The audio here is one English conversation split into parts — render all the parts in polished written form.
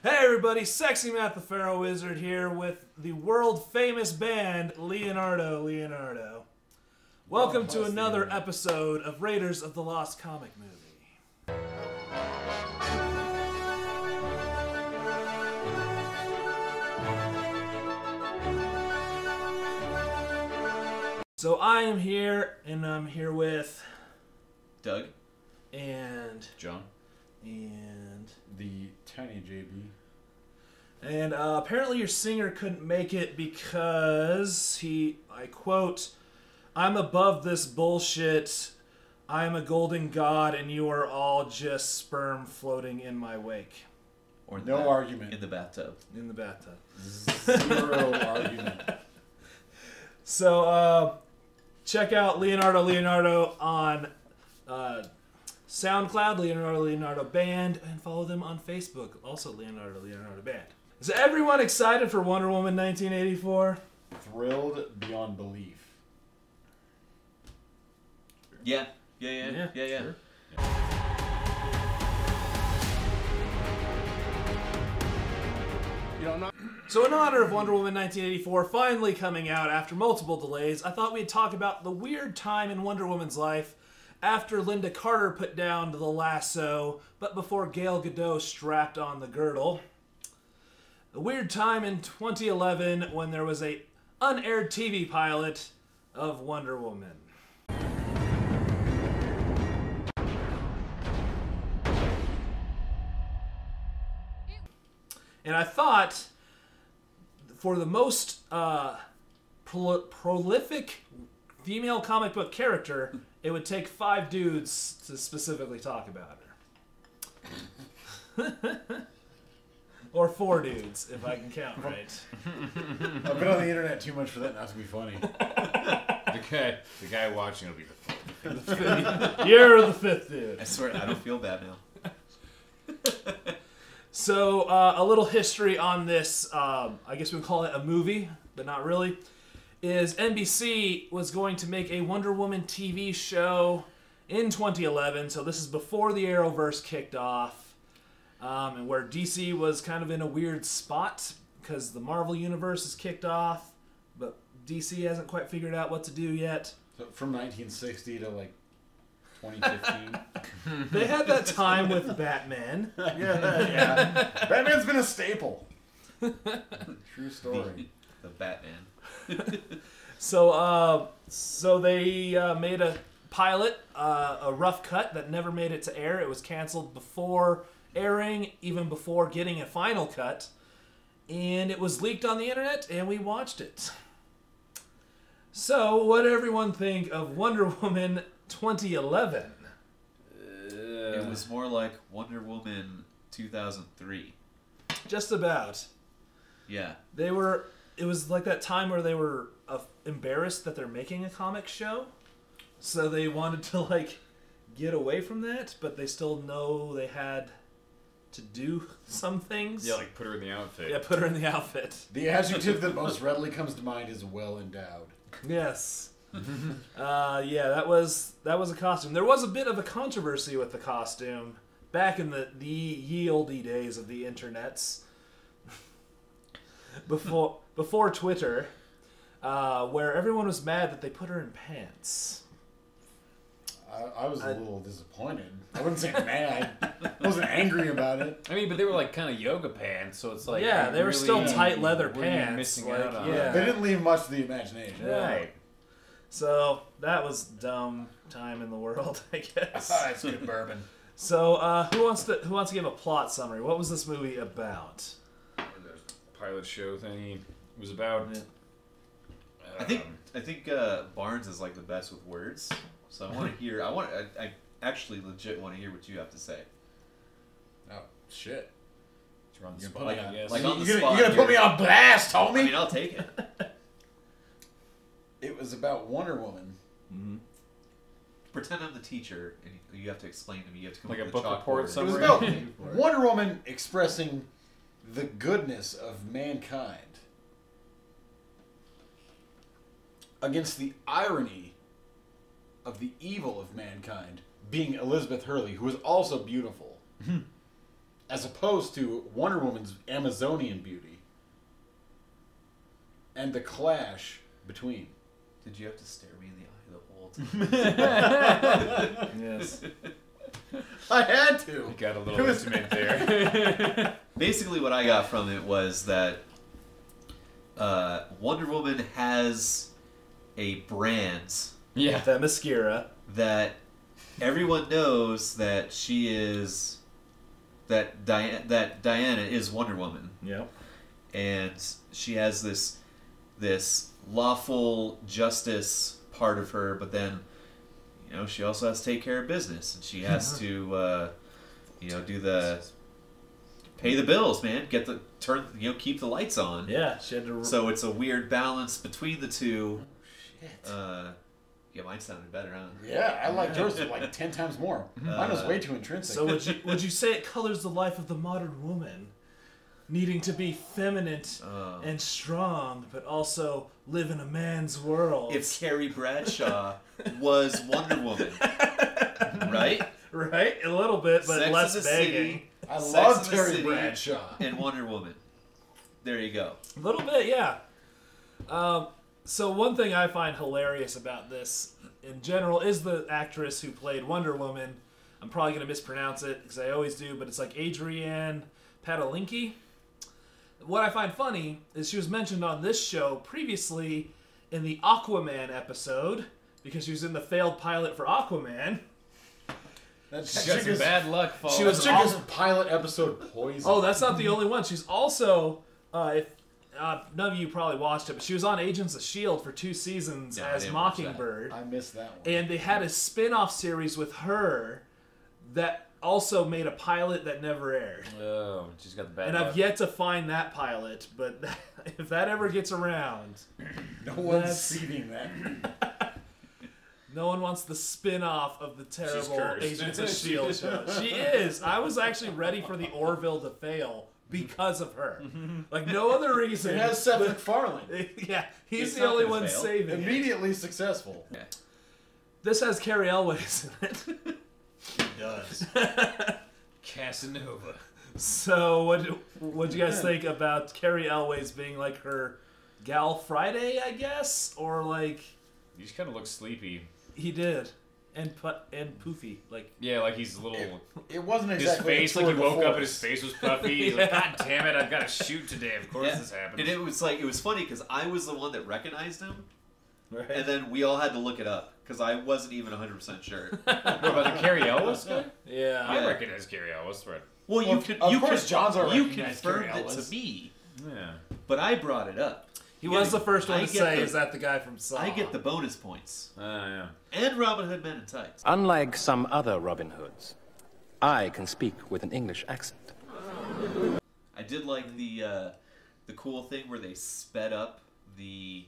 Hey everybody, Sexy Matt the Pharaoh Wizard here with the world-famous band Leonardo Leonardo. Welcome to another episode of Raiders of the Lost Comic Movie. So I am here, and I'm here with Doug and John and the tiny JB. And apparently your singer couldn't make it because he, I quote, "I'm above this bullshit. I'm a golden god and you are all just sperm floating in my wake." or No argument. in the bathtub. In the bathtub. Zero argument. So check out Leonardo Leonardo on SoundCloud, Leonardo Leonardo Band, and follow them on Facebook, also Leonardo Leonardo Band. Is everyone excited for Wonder Woman 1984? Thrilled beyond belief. Yeah. Sure. You don't know? So in honor of Wonder Woman 1984 finally coming out after multiple delays, I thought we'd talk about the weird time in Wonder Woman's life after Linda Carter put down the lasso, but before Gal Gadot strapped on the girdle. A weird time in 2011 when there was a unaired TV pilot of Wonder Woman. And I thought, for the most prolific female comic book character, it would take 5 dudes to specifically talk about her. Or 4 dudes, if I can count right. I've been on the internet too much for that not to be funny. The guy watching will be the fifth. You're the 5th dude. I swear, I don't feel bad now. So, a little history on this, I guess we would call it a movie, but not really, is NBC was going to make a Wonder Woman TV show in 2011, so this is before the Arrowverse kicked off, and where DC was kind of in a weird spot, because the Marvel Universe is kicked off, but DC hasn't quite figured out what to do yet. So from 1960 to like 2015. They had that time with Batman. Yeah. Batman's been a staple. True story. The Batman. So they made a pilot, a rough cut that never made it to air. It was canceled before airing, even before getting a final cut. And it was leaked on the internet, and we watched it. So, what did everyone think of Wonder Woman 2011? It was more like Wonder Woman 2003. Just about. Yeah. It was like that time where they were embarrassed that they're making a comic show. So they wanted to, like, get away from that, but they still know they had to do some things. Yeah, like put her in the outfit. Yeah, put her in the outfit. The adjective that most readily comes to mind is well endowed. Yes. Yeah, that was a costume. There was a bit of a controversy with the costume back in the ye olde days of the internets. Before Twitter, where everyone was mad that they put her in pants. I was a little disappointed. I wouldn't say mad. I wasn't angry about it. I mean, but they were like kind of yoga pants, so it's like Yeah, they were still tight leather what are you pants. missing Like, out on? yeah. They didn't leave much to the imagination. Right. So that was dumb time in the world, I guess. That's good bourbon. So who wants to give a plot summary? What was this movie about? The pilot show thingy was about. I think Barnes is like the best with words. So I want to hear. I actually legit want to hear what you have to say. Oh, shit. You're on the You're spot, gonna I guess. like on the You're spot gonna put me here. on blast, I homie! mean, I'll take it. It was about Wonder Woman. Mm-hmm. Pretend I'm the teacher, and you have to explain to me. You have to come Like up a with book chalkboard. report It was summary. about Wonder Woman expressing the goodness of mankind against the irony of the evil of mankind being Elizabeth Hurley, who is also beautiful. as opposed to Wonder Woman's Amazonian beauty, and the clash between. Did you have to stare me in the eye the whole time? Yes. I had to. You got a little intimate there. Basically, what I got from it was that Wonder Woman has a brand Yeah. That mascara. that everyone knows that she is that Diana is Wonder Woman, Yep. and she has this lawful justice part of her, but then she also has to take care of business, and she has to pay the bills, man, keep the lights on. Yeah, she had to. So it's a weird balance between the two. Yeah, mine sounded better, huh? Yeah, I liked yours like 10 times more. Mine was way too intrinsic. So would you say it colors the life of the modern woman, needing to be feminine and strong, but also live in a man's world? If Carrie Bradshaw was Wonder Woman, right? Right, a little bit, but Sex less and the begging. City, I Sex love and the Terry City, Bradshaw. and Wonder Woman. There you go. A little bit, yeah. So one thing I find hilarious about this, in general, is the actress who played Wonder Woman. I'm probably going to mispronounce it, because I always do, but it's like Adrienne Padalecki. What I find funny is she was mentioned on this show previously in the Aquaman episode, because she was in the failed pilot for Aquaman. That's She got some bad luck, folks. She was Chica's pilot episode Poison. Oh, that's not the only one. She's also, if none of you probably watched it, but she was on Agents of S.H.I.E.L.D. for 2 seasons Yeah, I as didn't watch that. Mockingbird. I missed that one. And they had a spin-off series with her that also made a pilot that never aired. Oh, she's got the bad And luck. I've yet to find that pilot, but if that ever gets around, No one's That's- seeding that. no one wants the spin-off of the terrible cursed. Agents of S.H.I.E.L.D. show. She is. I was actually ready for the Orville to fail because of her. Like, no other reason. It has Seth MacFarlane. Yeah, he's It's the not only gonna one fail. saving it. Immediately successful. This has Carrie Elways in it. It does. Casanova. So, what'd you guys think about Carrie Elways being like her Gal Friday, I guess? Or like, He just kind of looks sleepy. he did. And poofy. Like, Yeah, like he's a little... It wasn't His exactly face, a like he tour de woke up and his force. face was puffy. He's like, God damn it, I've got to shoot today. Of course Yeah. this happened. And it was funny because I was the one that recognized him, right? and then we all had to look it up because I wasn't even 100% sure. What about the Carrie Ellis guy? Yeah. I recognize Carrie Ellis, right? Well, Well, of course John's already you recognized confirmed Carrie it to Ellis. me, Yeah. but I brought it up. He was the first one I to get say, the- is that the guy from Saw? I get the bonus points. Yeah. And Robin Hood Men in Tights. Unlike some other Robin Hoods, I can speak with an English accent. I did like the cool thing where they sped up the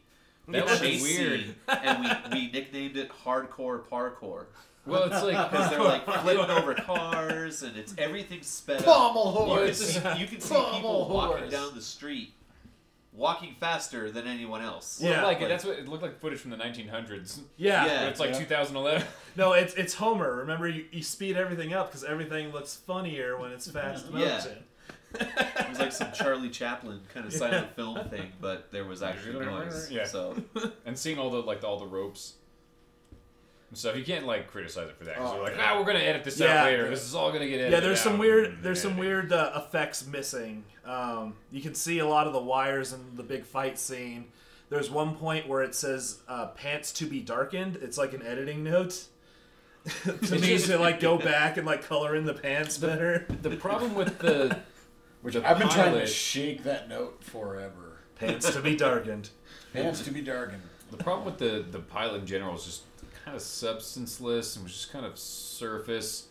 That was chase weird. scene, and we nicknamed it Hardcore Parkour. Well, it's like... Because they're like flipping over cars, and it's everything sped Pommel up. horse. You can see Pommel people walking horse. down the street, walking faster than anyone else. Yeah. Like, that's what it looked like footage from the 1900s. Yeah. Yeah. But it's like 2011. No, it's Homer. Remember, you speed everything up because everything looks funnier when it's fast Yeah. motion. It was like some Charlie Chaplin kind of silent film thing, but there was actually noise. Yeah. So And seeing all the ropes and stuff, you can't like criticize it for that. Because Oh, they're like, yeah. we're gonna edit this Yeah. out later. This is all gonna get edited. Yeah, there's some out weird and there's some edited." weird effects missing. You can see a lot of the wires in the big fight scene. There's one point where it says "pants to be darkened." It's like an editing note. To me, to like go back and like color in the pants better. The problem with the Which The I've been trying to pilot- shake that note forever. Pants to be darkened. Hands to be darkened. The problem with the pilot in general is just kind of substanceless and was just kind of surface.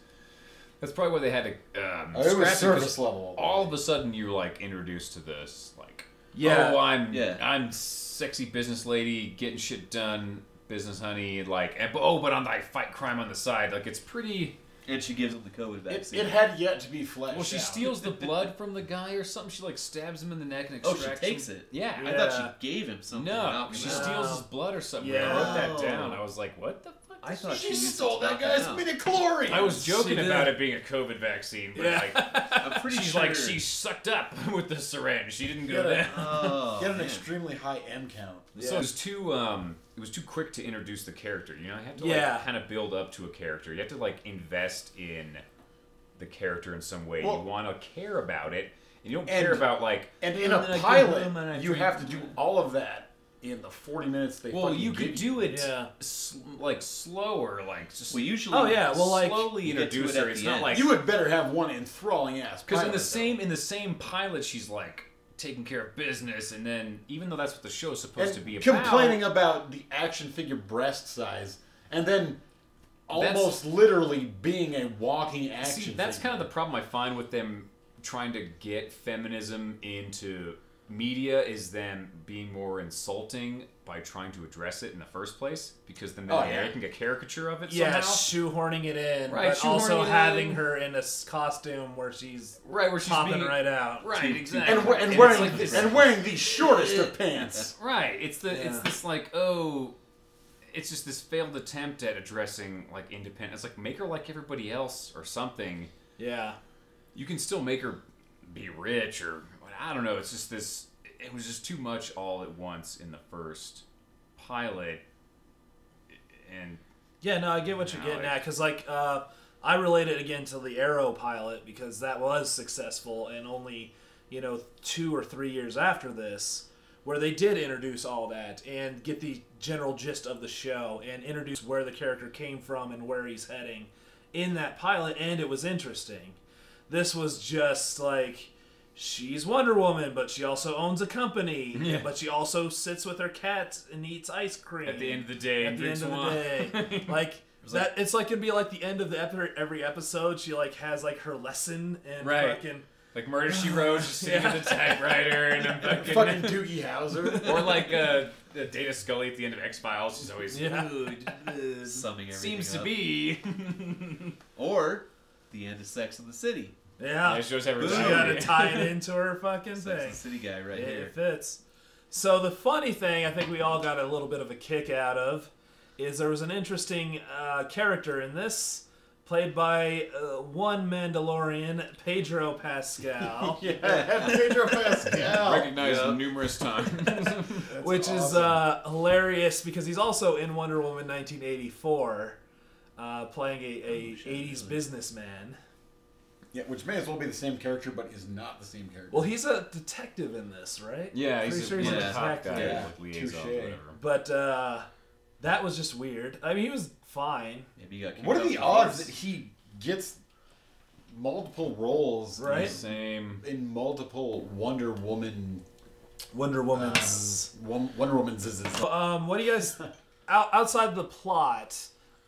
That's probably why they had to It scrap was 'cause surface level. all of a sudden you're like introduced to this like Yeah. oh Yeah. I'm sexy business lady getting shit done, business honey, like but on I fight crime on the side. Like it's pretty. and she gives him the COVID vaccine. It had yet to be fleshed Well, she out. steals the blood from the guy or something. She like stabs him in the neck and Oh, extracts she takes him. it. Yeah. I thought she gave him something. No, Malcolm she X. steals his blood or something. Yeah. I wrote that down. I was like, what the fuck? I thought She used stole to that talk guy's out. midichlorians. I was joking did. about it being a COVID vaccine, but like, I'm pretty she's sure. like, she sucked up with the syringe. She didn't go Yeah. there. Oh, He had an man. extremely high M count. So it was too quick to introduce the character. You know, you have to Yeah. like kind of build up to a character. You have to like invest in the character in some way. Well- You want to care about it, and you don't And- care about like. And in a then I go pilot, home and I you drink- have to do all of that in the 40 minutes they Well, fucking you give could do it Yeah. like slower, like just Well, usually. Oh, yeah, well, like, slowly you get to introduce it her. at It's the not end. like You would better have one enthralling ass. because pilot, in the same pilot she's like taking care of business, and then even though that's what the show is though. supposed And to be about, complaining about the action figure breast size, and then That's- almost literally being a walking action. See, that's figure. kind of the problem I find with them trying to get feminism into media is them being more insulting by trying to address it in the first place, because then they're yeah. making a caricature of it Yeah, somehow. shoehorning it in, Right, but also shoehorning it having in. her in a costume where she's Right, where she's popping being right out. right, exactly, and it's wearing like this- and wearing the shortest of pants. right. It's Yeah. this like it's just this failed attempt at addressing like independent. It's like make her like everybody else or something. Yeah. You can still make her be rich or I don't know. It's just this. It was just too much all at once in the first pilot, and Yeah, no, I get what you're No, getting it- at, because, like, I relate it again to the Arrow pilot, because that was successful, and only, 2 or 3 years after this, where they did introduce all that, and get the general gist of the show, and introduce where the character came from and where he's heading in that pilot, and it was interesting. This was just, like, she's Wonder Woman, but she also owns a company, but she also sits with her cat and eats ice cream. at the end of the day, At the drinks end of the wine. day, like that, it's like it'd be like the end of the every episode. She like has like her lesson and Right. fucking Like Murder She Wrote, just sitting at the typewriter and a Fucking Doogie Howser. or like Data Scully at the end of X Files. She's always Yeah. Summing everything seems to up. be. Or the end of Sex in the City. yeah. It shows every She Boom. got to tie it into her fucking Sex thing. and the City guy right It here. fits. So the funny thing, I think we all got a little bit of a kick out of, is there was an interesting character in this, played by one Mandalorian, Pedro Pascal. Yeah, Pedro Pascal. Recognized Yep. numerous times. Which is hilarious because he's also in Wonder Woman 1984, playing a 80s businessman. Yeah, which may as well be the same character, but is not the same character. Well, he's a detective in this, right? Yeah, Pretty he's sure a, he's a yeah, top detective. guy, Yeah. like liaison, Touche. whatever. But that was just weird. I mean, he was fine. Maybe you got kicked What are off the the odds force. that he gets multiple roles Right? Same. in multiple Wonder Woman Wonder Woman's. Wonder Woman's What do you guys outside the plot?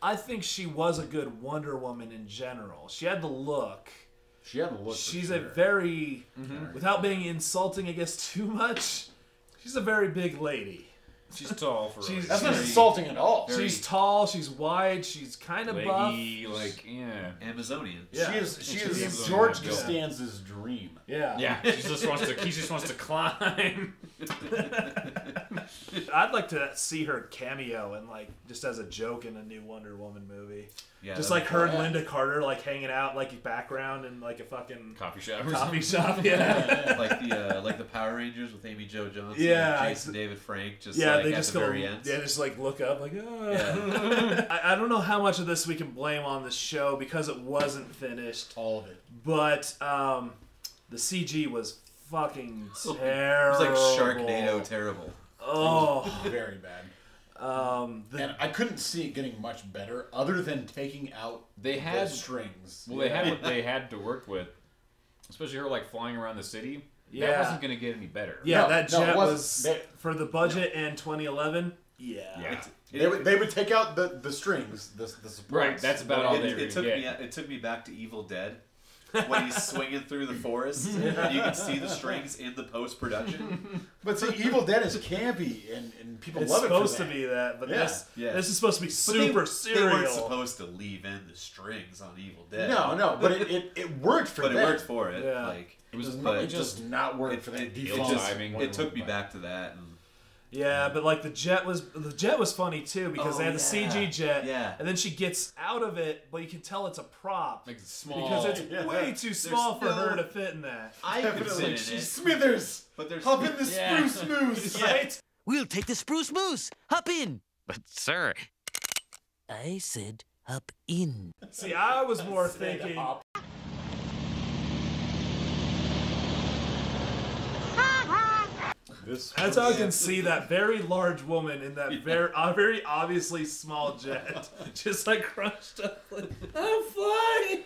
I think she was a good Wonder Woman in general. She had the look. She had a look. She's for a sure. very, without being insulting, I guess, too much. She's a very big lady. She's tall for She's- a That's not very- insulting at all. very- She's tall. She's wide. She's kind of buff. leggy, like yeah. Amazonian. Yeah. She is She's George Amazonian. Costanza's dream. Yeah. Yeah, he just wants to climb. I'd like to see her cameo and like just as a joke in a new Wonder Woman movie. Yeah, Just that'd like be her cool. and Linda Carter like hanging out like background in like a fucking Coffee shop. Or coffee something. shop. Yeah. like the Power Rangers with Amy Jo Johnson, Yeah, and Jason David Frank, just Yeah, like they at just the go. very end. Yeah, just like look up like. Oh. Yeah. I don't know how much of this we can blame on the show because it wasn't finished, All of it. but the CG was fucking It was terrible. like Sharknado terrible. Oh. Very bad. The, And I couldn't see it getting much better other than taking out They the had strings. well, they had what they had to work with, especially her like flying around the city. That Yeah. wasn't going to get any better. yeah, No, that no, it jet wasn't. was They- for the budget in 2011. Yeah. Yeah. They would take out the strings, the supports. Right, that's about all they were It took gonna me. get. It took me back to Evil Dead when he's swinging through the forest, and you can see the strings in the post production. But see, Evil Dead is campy, and people It's love it for supposed to that. be that, but Yeah. this is supposed to be super They serial. weren't supposed to leave in the strings on Evil Dead. No, but it worked for but that. it worked for it. Yeah. Like It was It but does not work it, for that it, it default. just timing. it took me back to that. And Yeah, but like the jet was funny too because they had the CG jet. Yeah. And then she gets out of it, but you can tell it's a prop. Like small. Because it's way too small for no- her to fit in that. I could fit in it. Smithers, But there's hop in the spruce moose. Right? We'll take the spruce moose. Hop in. But, sir, I said hop in. See, I was more thinking. That's how I can see that very large woman in that very obviously small jet, just like crunched up. Like, I'm flying.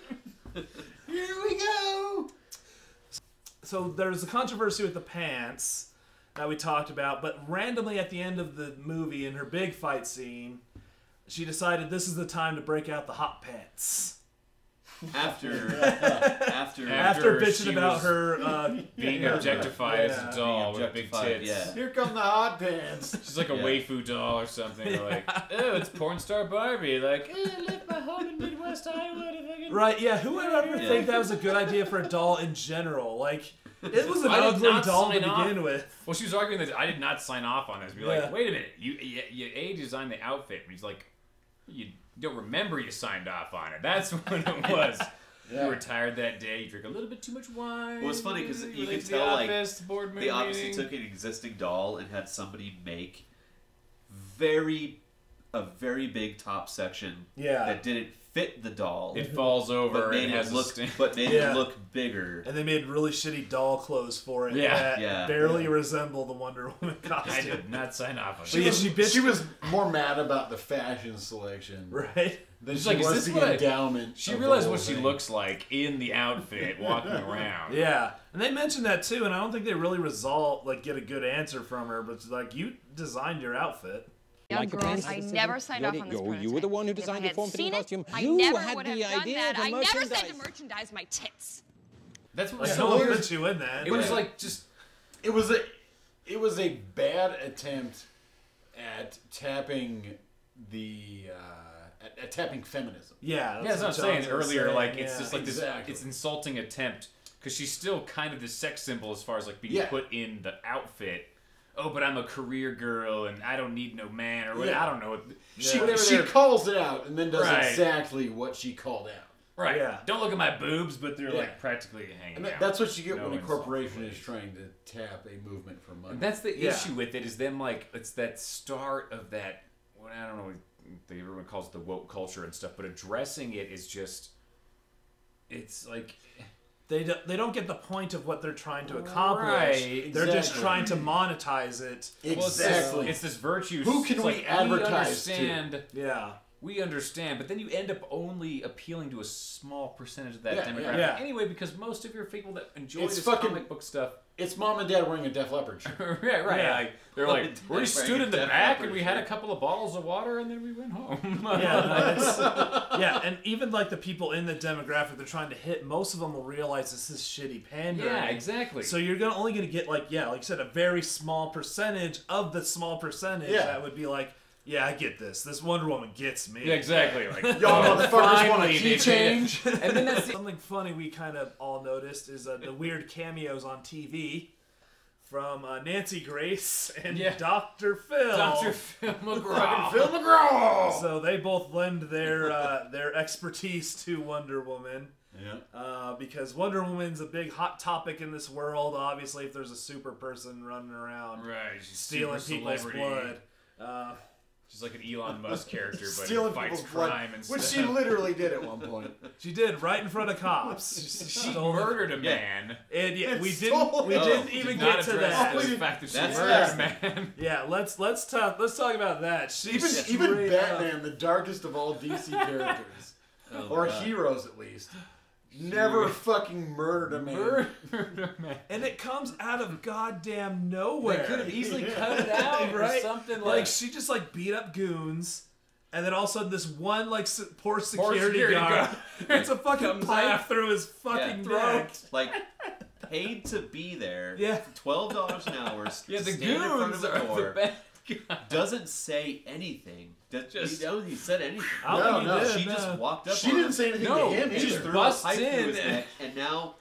Here we go. So there's a controversy with the pants that we talked about, but randomly at the end of the movie, in her big fight scene, she decided this is the time to break out the hot pants. After Bitching she about was her being objectified as a doll Being with big objectified, tits. yeah. Here come the hot pants. She's like a waifu doll or something. Or like, oh, it's porn star Barbie. Like, I left my home in Midwest Iowa to fucking... right. Yeah, who would ever think that was a good idea for a doll in general? Like, it was an I did ugly not doll to sign off. begin with. Well, she was arguing that I did not sign off on this. Be Yeah. like, wait a minute, you designed the outfit. And he's like, you don't remember you signed off on it. That's when it was. Yeah. You were tired that day. You drank a little bit too much wine. Well, it's funny 'cause you went could to tell, the like, office, board they obviously meeting. took an existing doll and had somebody make a very big top section Yeah. that didn't fit the doll, It falls over but made and it has a look stain. Yeah. it look bigger. And they made really shitty doll clothes for it Yeah. that Yeah. barely resemble the Wonder Woman I costume. did not sign off on But yeah, it. she was more mad about the fashion selection Right? than She's she like, is was this the what I- endowment. She of the realized whole what she thing. looks like in the outfit, walking around. Yeah. And they mentioned that too, and I don't think they really get a good answer from her, but it's like, you designed your outfit. Young Like a girls, princess. I never signed off on this prototype. You were the one who If I designed the had form-fitting seen it, costume. I You never had would the have done idea that. to I never said to merchandise. merchandise my tits. That's what Like, was no so one weird. put you in that. It was like just It was a bad attempt at tapping at tapping feminism. Yeah, that's what I'm saying John was earlier. saying, Like it's yeah. just like Exactly. this. It's insulting attempt because she's still kind of the sex symbol as far as like being Yeah. put in the outfit. Oh, but I'm a career girl and I don't need no man or what. Yeah. I don't know. What, She whatever she they're- calls it out and then does Right. exactly what she called out. right. Yeah. Don't look at my boobs, but they're Yeah. like practically hanging And out. that's what you get No when a insult, corporation is please. trying to tap a movement for money. And that's the Yeah. issue with it is them like it's that start of that. What I don't know. Everyone calls it the woke culture and stuff, but addressing it is just. It's like. They don't get the point of what they're trying to accomplish. Right, They're just exactly. trying to monetize it. Exactly. It's this virtue. Who can it's we like, advertise to? understand, Yeah. We understand, but then you end up only appealing to a small percentage of that Yeah, demographic yeah. anyway, because most of your people that enjoy It's this fucking- comic book stuff, It's mom and dad wearing a Def Leppard shirt. right? Yeah. Like, they're Well, like, it's we right, stood in the Def back Leppard and we had a shirt. couple of bottles of water and then we went home. Yeah, no, it's, yeah, and even like the people in the demographic they're trying to hit, most of them will realize this is shitty pandering. Yeah, exactly. So you're only gonna get like you said, a very small percentage of the small percentage Yeah. that would be like, yeah, I get this. This Wonder Woman gets me. Yeah, exactly. Like, Y'all motherfuckers want a finally, key they- change? And then that's the, Something funny we kind of all noticed is the weird cameos on TV from Nancy Grace and Yeah. Dr. Phil. Dr. Phil McGraw. Phil McGraw! So they both lend their expertise to Wonder Woman. Yeah. Because Wonder Woman's a big hot topic in this world. Obviously, if there's a super person running around Right, she's stealing super people's celebrity. blood, She's like an Elon Musk character, but Stealing fights people's blood, crime and which stuff. she literally did at one point. she did right in front of cops. She stole it. murdered a man. And yeah, And we stole didn't. We it. didn't Oh, even Did not get to address that. the fact that she That's murdered a right. man. Yeah, let's talk about that. She Even straight up- Batman, the darkest of all DC characters, Oh, or God. heroes at least, never fucking murdered a man. Murdered a man. and it comes out of goddamn nowhere. They could have easily cut it out right? or something Like like. she just like beat up goons. And then all of a sudden, this one like poor security, security guard guard gets a fucking comes pipe out. through his fucking neck. Like, paid to be there. Yeah. $12 an hour. Yeah, the stand in front of goons the are door, the bad guys. doesn't say anything. He said anything. I don't think No, he did, She no. just walked up. She on didn't him. say anything No, to him she either. just Threw a busts pipe through in his and- neck, and now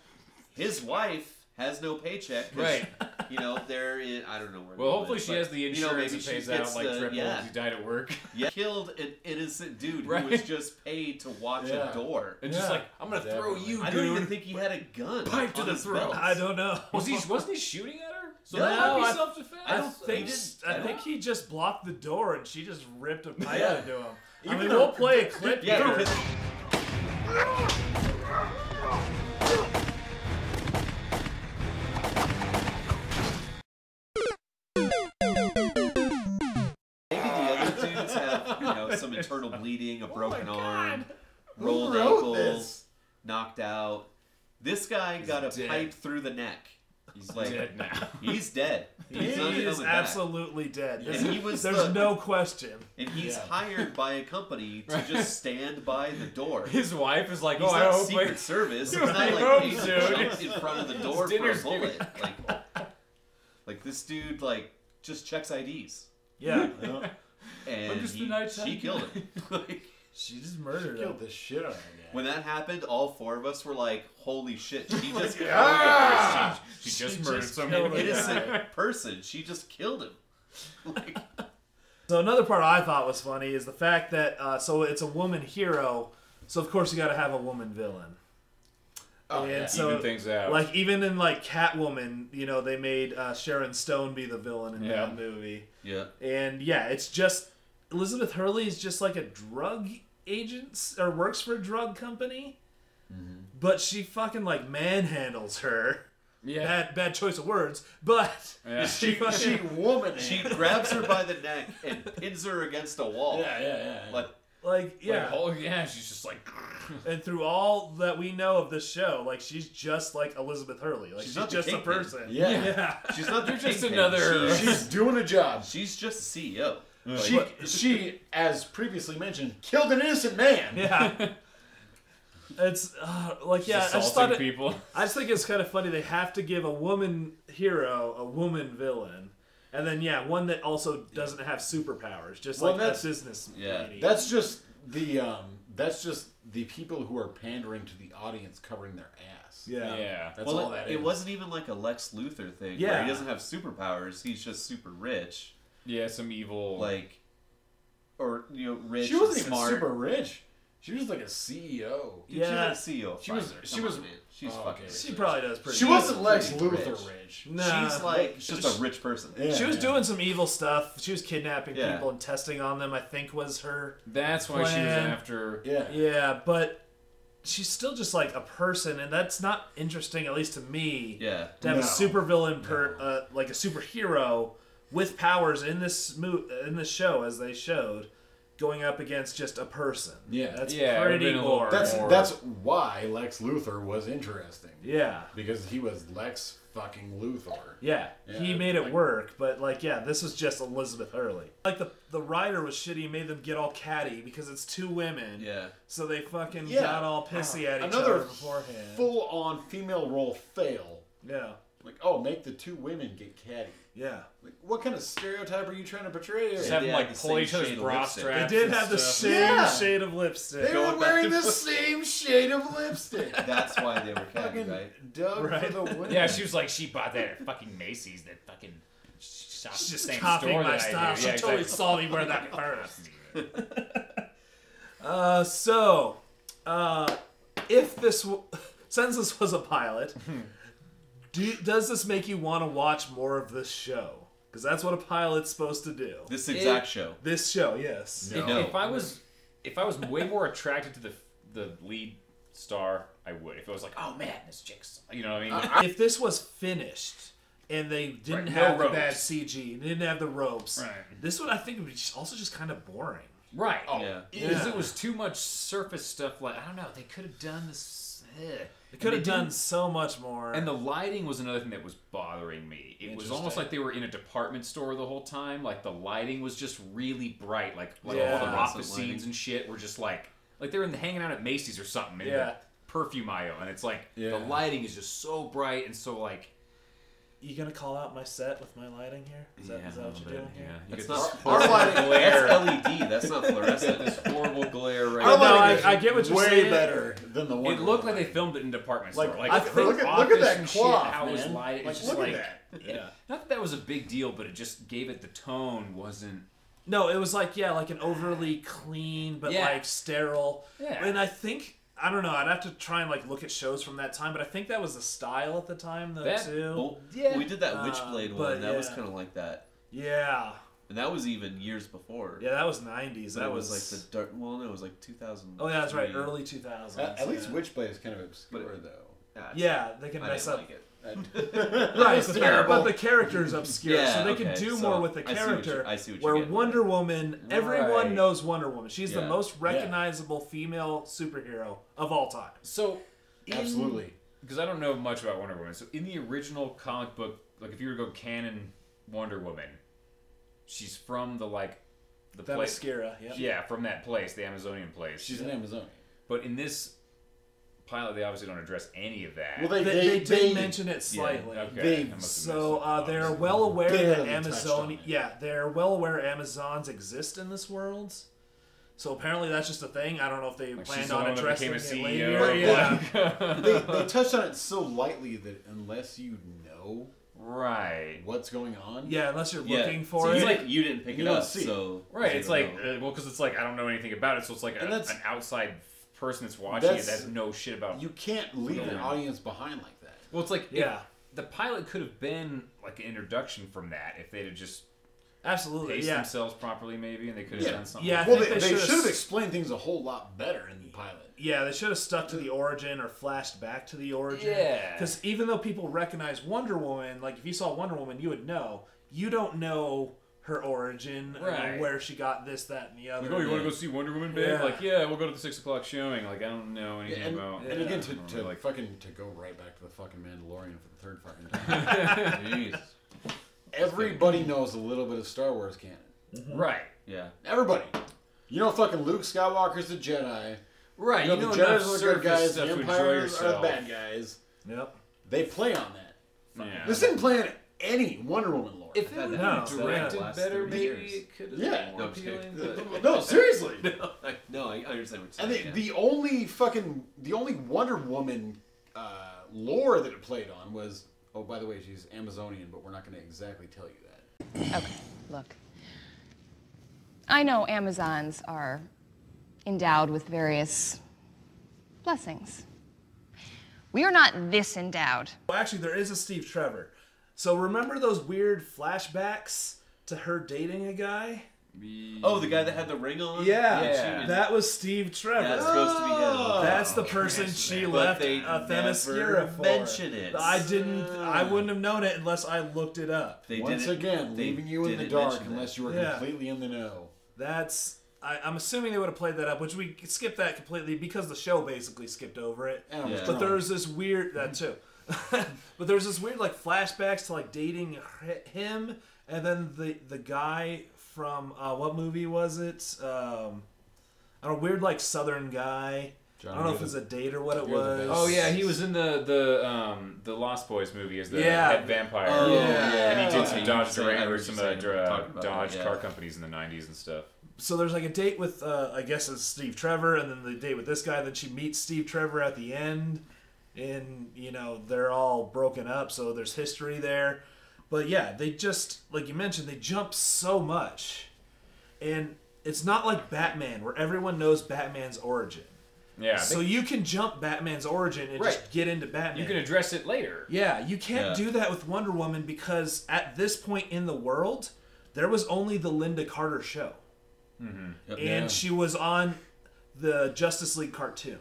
his wife has no paycheck. 'cause Right. You know, they're in, I don't know where. Well, they hopefully live, she but, has the you know, insurance maybe that she pays gets out like the- triple yeah. if you died at work. Yeah, killed an innocent dude who Right. was just paid to watch a door. And just like, I'm gonna throw Definitely. you, dude. I don't even think he had a gun. Pipe to on the his throat. belt. I don't know. Wasn't he shooting at her? So No, that might be I- self-defense. I think he just blocked the door and she just ripped a pipe Yeah. into him. I Even mean, though- we'll play a clip Yeah, here. because maybe the other dudes have, you know, some internal bleeding, a broken arm, rolled wrote ankles, this? knocked out. This guy got a dead. pipe through the neck. He's like, Dead now. he's dead. He's not He is coming back. absolutely dead. And he was There's the- no question. And he's Yeah. hired by a company to just stand by the door. His wife is like, He's oh, I not hope Secret Service. He's I not like hope paid so. to jump in front of the door for a dinner's bullet. Like this dude, like just checks IDs, Yeah. and just the nighttime she killed him. Like, She just murdered him. Killed the shit out of that guy. when that happened, all four of us were like, "Holy shit!" She just killed Ah! she just She murdered just some killed an him. innocent person. She just killed him. Like, So another part I thought was funny is the fact that so it's a woman hero, so of course you got to have a woman villain. Oh, And yeah. so, Even things out. like even in like Catwoman, you know, they made Sharon Stone be the villain in Yeah. that movie, yeah, and yeah, it's just Elizabeth Hurley is just like a drug agent or works for a drug company, but she fucking like manhandles her. yeah. Bad choice of words, but Yeah. she fucking She woman. she grabs her by the neck and pins her against a wall. Yeah. like yeah. Oh, yeah, she's just like... And through all that we know of this show, like she's just like Elizabeth Hurley. Like she's not the just a Kingpin. person. Yeah. Yeah. She's not the just kingpin. another- She's doing a job. She's just a CEO. She, as previously mentioned, killed an innocent man. Yeah. It's like yeah. I just assaulting thought people. I just think it's kind of funny. They have to give a woman hero a woman villain, and then yeah, one that also doesn't have superpowers, just Well, like that that's- business yeah. lady. That's just the people who are pandering to the audience, covering their ass. yeah. Yeah. That's Well, all that is. it wasn't even like a Lex Luthor thing where Yeah. he doesn't have superpowers. He's just super rich, Yeah, some evil... like, or you know, rich. She wasn't and even smart. super rich. She was like a CEO. Dude, Yeah. she's like a CEO. Of She was- Pfizer. she Come was- on, man. She's oh, fucking. okay. She probably does pretty. She good. wasn't Lex pretty Luthor rich. Nah. She's like just a rich person. Yeah. She was doing some evil stuff. She was kidnapping Yeah. people and testing on them. I think was her. That's why she was Plan. after... Yeah. Yeah, but she's still just like a person, and that's not interesting, at least to me. Yeah. To have No. a supervillain, like a superhero with powers in this in this show, as they showed, going up against just a person. Yeah. That's Yeah, it would've pretty been a little boring. That's why Lex Luthor was interesting. Yeah. Because he was Lex fucking Luthor. Yeah, Yeah, he made it like- work, but like, yeah, this was just Elizabeth Hurley. Like the writer was shitty, and made them get all catty because it's two women. Yeah. So they fucking Yeah. got all pissy at each Another other beforehand. full-on female role fail. Yeah, Like, oh, make the two women get catty. yeah. Like, what kind of stereotype are you trying to portray? Just here? have They them had like the pull same each other's shade of bra lipstick. straps. They did and have the stuff. same Yeah. shade of lipstick. They were Going back wearing and the forth. same shade of lipstick. That's why they were catty, Fucking right? Doug Right. for the win. Yeah, she was like, she bought that at fucking Macy's. That fucking shop, She's just same copying store my that style. I do. She Yeah, totally exactly. saw me wear that first. If this, since this was a pilot, does this make you want to watch more of this show? Because that's what a pilot's supposed to do. This exact show. This show, yes. No. If I was way more attracted to the lead star, I would. If it was like, oh man, this chick's, you know what I mean? If this was finished and they didn't Right, no have the ropes. bad CG, they didn't have the ropes, Right. this would, I think, would be also just kind of boring. Right. Yeah. Because Yeah. it was too much surface stuff. Like, I don't know. They could have done this. They could have done so much more. And the lighting was another thing that was bothering me. It was almost Interesting. like they were in a department store the whole time. Like the lighting was just really bright. Like Yeah. all the Fluorescent office lighting. scenes and shit were just like they were hanging out at Macy's or something in Yeah. the perfume aisle. And it's like Yeah. the lighting is just so bright and so like You gonna call out my set with my lighting here? Is that what you're doing here? You That's get not this horrible horrible glare. That's LED. That's not fluorescent. This horrible glare right Oh, no, there. I get what you're way saying. better than the one. It looked like they filmed it in a department store. Like, Like, I the think- look at office that and shit, cloth, how it was man. lighted. It's just Look like, at that. Yeah. not that was a big deal, but it just gave it the tone. Wasn't No, it was like an overly clean but Yeah. like sterile. Yeah. And I think I don't know. I'd have to try and like look at shows from that time, but I think that was the style at the time though That- too. Well, Yeah. we did that Witchblade but one. That was yeah. kind of like that, Yeah, and that was even years before. yeah, that was '90s. But That it was like the dark. Well, no, it was like 2000. Oh yeah, that's right. Early 2000s. At least yeah. Witchblade is kind of obscure though. Yeah, they can I mess didn't up. like it. Right, but the character's obscure, Yeah, so they can okay, do so more with the I see what character. you're- I see what you're where getting Wonder Woman, everyone Right. knows Wonder Woman. She's the Yeah. most recognizable female superhero of all time. so. Absolutely. Because I don't know much about Wonder Woman. So in the original comic book, like if you were to go canon Wonder Woman, she's from the place. Themyscira, yeah. Yeah, from that place, the Amazonian place. She's an Amazonian. But in this pilot, they obviously don't address any of that. Well, They did mention it Yeah, slightly. okay. they- I must have So missed it. they're well aware that Barely touched on it. they're well aware Amazons exist in this world. So apparently that's just a thing. I don't know if they Like, she's planned the on one that addressing became a it CEO. later. Yeah. they touched on it so lightly that unless you know Right. what's going on, Yeah, unless you're Yeah. looking for so it. you, like, you didn't pick You it don't up, see it. so Right. you It's don't like, know. well, because it's like, I don't know anything about it, so it's like And that's- an outside person that's watching it that That's- has no shit about you can't leave an Yeah. audience behind like that. Well, it's like, Yeah. the pilot could have been like an introduction from that if they'd have just Absolutely, paced yeah. themselves properly, maybe, and they could have Yeah. done something. Yeah, like I Well, think they they should should've have explained things a whole lot better in the pilot. Yeah, they should have stuck to the origin or flashed back to the origin. Yeah. Because even though people recognize Wonder Woman, like if you saw Wonder Woman, you would know. You don't know her origin, Right. where she got this, that, and the other. Like, oh, you want to go see Wonder Woman, babe? Yeah. Like, yeah, we'll go to the 6 o'clock showing. Like, I don't know anything And, about. and again, I don't to really like. fucking to go right back to the fucking Mandalorian for the third fucking time. Jeez. Everybody knows a little bit of Star Wars canon. Right. Yeah. Everybody. You know, fucking Luke Skywalker's the Jedi. Right. You know, the enough Jedi's are the good surface guys. stuff The to enjoy Empire are the yourself. bad guys. Yep. They play on that. Yeah. This didn't play on any Wonder Woman lore. If it had would that No, been directed last better, 30 maybe years. it could have Yeah. been more No, I'm just appealing. kidding. But No, seriously. No, I understand what And you're saying. the only Wonder Woman lore that it played on was, oh, by the way, she's Amazonian, but we're not going to exactly tell you that. Okay, look. I know Amazons are endowed with various blessings. We are not this endowed. Well, actually, there is a Steve Trevor. So remember those weird flashbacks to her dating a guy? Oh, the guy that had the ring on? Yeah, She- that was Steve Trevor. That's supposed to be him. That's the person she But left they Themyscira never for. mention it. I wouldn't have known it unless I looked it up. They Once didn't- again, they leaving you in the didn't dark mention that. unless you were Yeah. completely in the know. I'm assuming they would have played that up, which we skipped that completely because the show basically skipped over it. And I was Yeah. But drunk. there's this weird that too. But there's this weird like flashbacks to like dating him, and then the guy from what movie was it? I don't know, weird like Southern guy. I don't know if it was a date or what it You're the was. best. Oh yeah, he was in the Lost Boys movie as the Yeah. head vampire. Oh, yeah. And he did Okay, some you Dodge were saying- I Durango or was some just saying, talking about Dodge that, yeah. car companies in the 90s and stuff. So there's like a date with I guess it's Steve Trevor, and then the date with this guy. Then she meets Steve Trevor at the end, and they're all broken up. So there's history there. But yeah, they just like you mentioned, they jump so much, and it's not like Batman where everyone knows Batman's origin. Yeah. So you can jump Batman's origin and just Right. get into Batman. you can address it later. Yeah, you can't Yeah. do that with Wonder Woman because at this point in the world, there was only the Linda Carter show. Yep. And she was on the Justice League cartoon.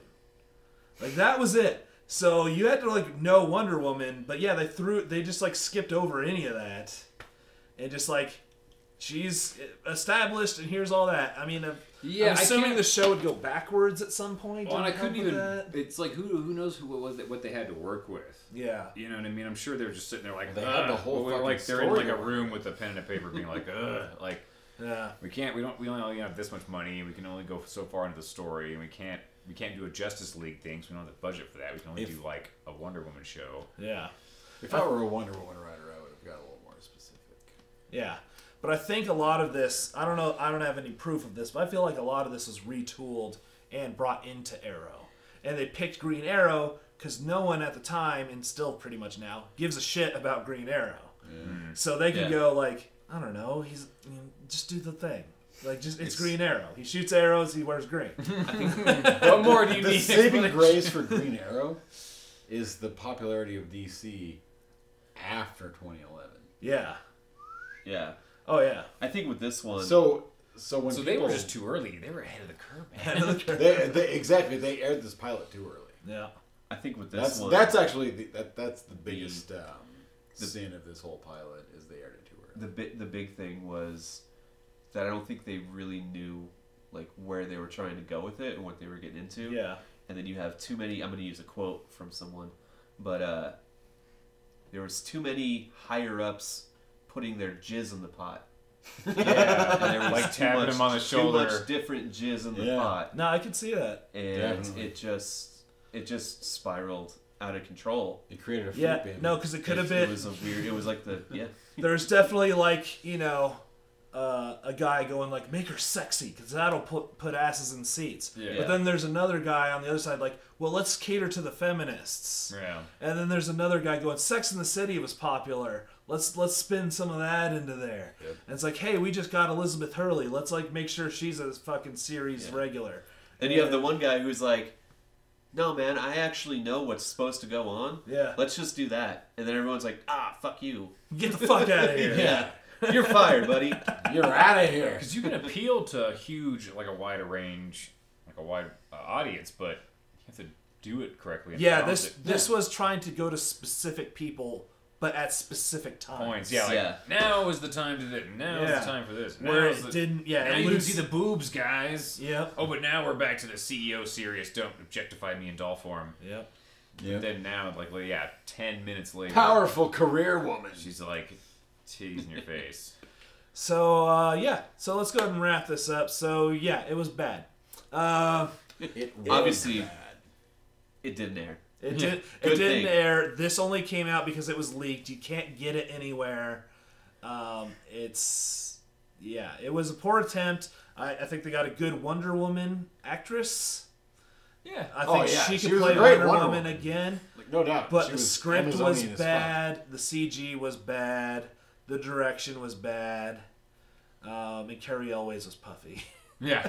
Like that was it. So you had to like know Wonder Woman, but yeah, they just like skipped over any of that. And just like she's established and here's all that. I mean, Yeah, I'm I assuming can't- the show would go backwards at some point. Well, and I to couldn't help with even. that. It's like who knows what they had to work with. Yeah. You know what I mean? I'm sure they were just sitting there like They had the "Ugh." whole Well, fucking like they're in like a story. room with a pen and a paper, being like, ugh, like Yeah. we only have this much money, and we can only go so far into the story, and we can't do a Justice League thing, so we don't have the budget for that. We can only do like a Wonder Woman show. Yeah. If I were a Wonder Woman writer, Yeah. But I think a lot of this, I don't know, I don't have any proof of this, but I feel like a lot of this was retooled and brought into Arrow. And they picked Green Arrow because no one at the time, and still pretty much now, gives a shit about Green Arrow. So they can go like, I don't know, just do the thing. Like, it's Green Arrow. He shoots arrows, he wears green. What more do you The need? saving grace for Green Arrow is the popularity of DC after 2011. Yeah. Yeah. Oh, yeah. I think with this one... So when So they were just too early. They were ahead of the curve, man. Exactly. They aired this pilot too early. Yeah. I think with this one... That's actually that's the biggest sin of this whole pilot is they aired it too early. The big thing was that I don't think they really knew like where they were trying to go with it and what they were getting into. Yeah. And then you have too many... I'm going to use a quote from someone, but there was too many higher-ups putting their jizz in the pot. Yeah. And there was Like tapping him on the shoulder. Too much different jizz in the pot. No, I can see that. And it just spiraled out of control. It created a freak Yeah, band. no, because it could have been... It was a weird... It was like the... Yeah. There's definitely like, a guy going like, make her sexy, because that'll put asses in seats. Yeah. But then there's another guy on the other side like, well, let's cater to the feminists. Yeah. And then there's another guy going, Sex in the City was popular. Let's spin some of that into there. Yep. And it's like, hey, we just got Elizabeth Hurley. Let's like make sure she's a fucking series regular. Then you have the one guy who's like, no, man, I actually know what's supposed to go on. Yeah. Let's just do that. And then everyone's like, fuck you. Get the fuck out of here. Yeah. You're fired, buddy. You're out of here. Because you can appeal to a wider range, like a wide audience, but you have to do it correctly. And Yeah, balance this was trying to go to specific people, but at specific times. points. Yeah, like now is the time to do it. Now is the time for this. Now Where is it the, didn't, now it you can lose- see the boobs, guys. Yep. Oh, but now we're back to the CEO serious. Don't objectify me in doll form. Yep. But then now, 10 minutes later, Powerful career woman. she's like, titties in your face. So, so let's go ahead and wrap this up. So, yeah, it was bad. It was Obviously, bad. it didn't air. It didn't Good thing. air. This only came out because it was leaked. You can't get it anywhere. It was a poor attempt. I think they got a good Wonder Woman actress. Yeah. I think she She could was a play great Wonder Wonder Woman Woman. again. Like, no doubt. But She the script was Amazonian as fuck. bad. The CG was bad. The direction was bad. And Carrie Elways was puffy. Yeah.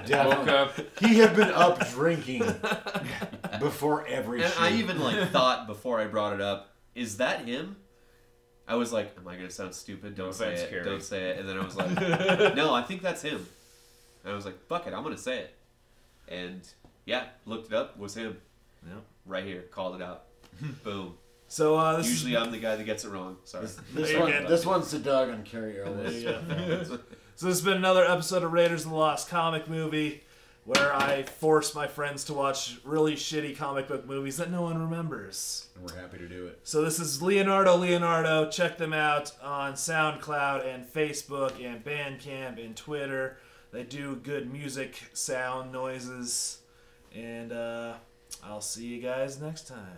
Definitely. Woke up. He had been up drinking before every And shoot. I even thought before I brought it up, is that him? I was like, am I going to sound stupid? Don't say offense, it. Carrie. Don't say it. And then I was like, no, I think that's him. And I was like, fuck it, I'm going to say it. And yeah, looked it up, was him. Yep. Right here, called it out. Boom. So Usually I'm the guy that gets it wrong. Sorry. This one's to Doug on Carrie There Elwes. you go. So this has been another episode of Raiders of the Lost Comic Movie, where I force my friends to watch really shitty comic book movies that no one remembers. And we're happy to do it. So this is Leonardo. Check them out on SoundCloud and Facebook and Bandcamp and Twitter. They do good music, sound, noises. And I'll see you guys next time.